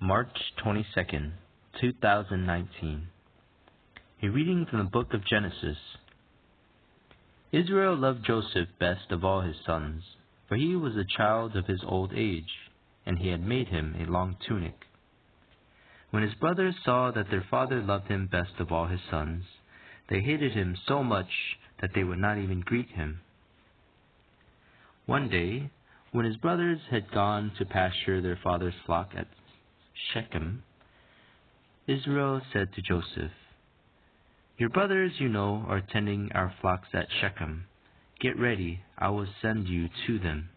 March 22nd, 2019. A reading from the book of Genesis. Israel loved Joseph best of all his sons, for he was a child of his old age, and he had made him a long tunic. When his brothers saw that their father loved him best of all his sons, they hated him so much that they would not even greet him. One day, when his brothers had gone to pasture their father's flock at Shechem, Israel said to Joseph, "Your brothers, you know, are tending our flocks at Shechem. Get ready, I will send you to them."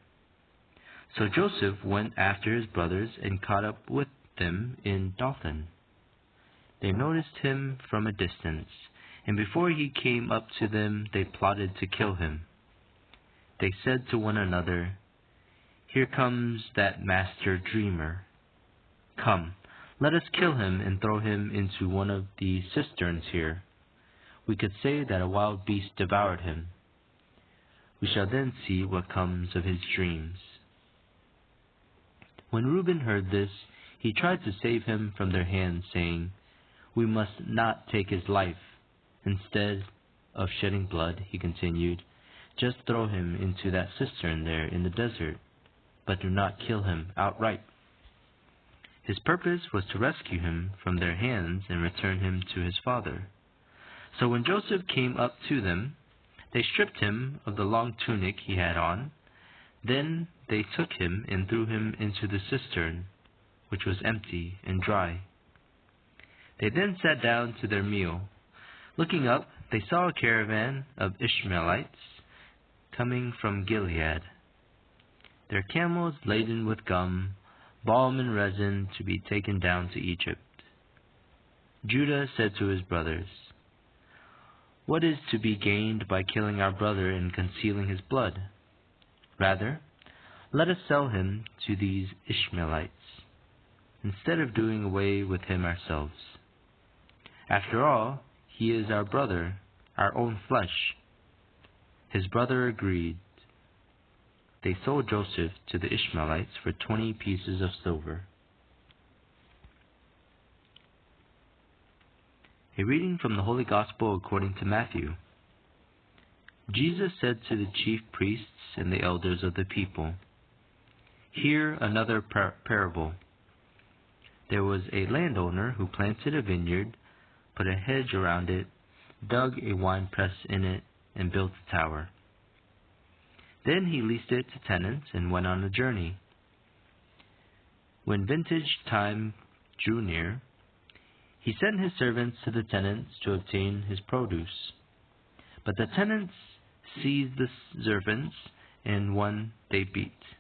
So Joseph went after his brothers and caught up with them in Dothan. They noticed him from a distance, and before he came up to them, they plotted to kill him. They said to one another, "Here comes that master dreamer. Come, let us kill him and throw him into one of the cisterns here. We could say that a wild beast devoured him. We shall then see what comes of his dreams." When Reuben heard this, he tried to save him from their hands, saying, "We must not take his life. Instead of shedding blood," he continued, "just throw him into that cistern there in the desert, but do not kill him outright." His purpose was to rescue him from their hands and return him to his father. So when Joseph came up to them, they stripped him of the long tunic he had on. Then they took him and threw him into the cistern, which was empty and dry. They then sat down to their meal. Looking up, they saw a caravan of Ishmaelites coming from Gilead, their camels laden with gum, balm and resin to be taken down to Egypt. Judah said to his brothers, "What is to be gained by killing our brother and concealing his blood? Rather, let us sell him to these Ishmaelites, instead of doing away with him ourselves. After all, he is our brother, our own flesh." His brother agreed. They sold Joseph to the Ishmaelites for 20 pieces of silver. A reading from the Holy Gospel according to Matthew. Jesus said to the chief priests and the elders of the people, "Hear another parable. There was a landowner who planted a vineyard, put a hedge around it, dug a winepress in it, and built a tower. Then he leased it to tenants and went on a journey. When vintage time drew near, he sent his servants to the tenants to obtain his produce. But the tenants seized the servants, and one they beat,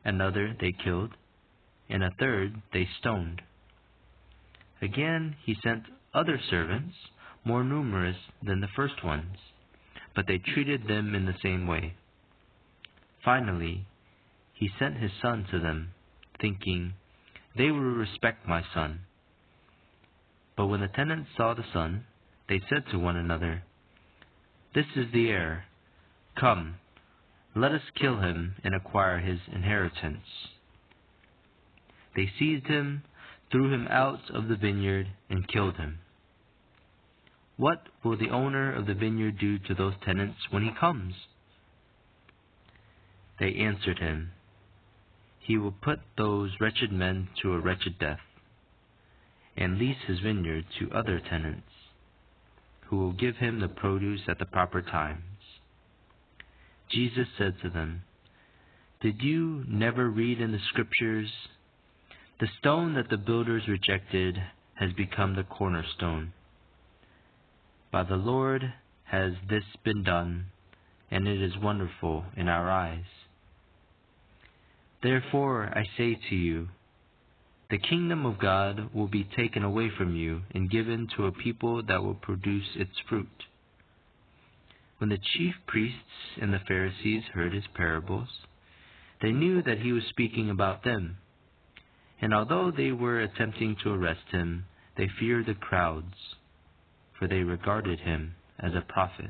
another they killed, and a third they stoned. Again he sent other servants, more numerous than the first ones, but they treated them in the same way. Finally, he sent his son to them, thinking, 'They will respect my son.' But when the tenants saw the son, they said to one another, 'This is the heir. Come, let us kill him and acquire his inheritance.' They seized him, threw him out of the vineyard, and killed him. What will the owner of the vineyard do to those tenants when he comes?" They answered him, "He will put those wretched men to a wretched death, and lease his vineyard to other tenants, who will give him the produce at the proper times." Jesus said to them, "Did you never read in the Scriptures, 'The stone that the builders rejected has become the cornerstone'? By the Lord has this been done, and it is wonderful in our eyes. Therefore I say to you, the kingdom of God will be taken away from you and given to a people that will produce its fruit." When the chief priests and the Pharisees heard his parables, they knew that he was speaking about them. And although they were attempting to arrest him, they feared the crowds, for they regarded him as a prophet.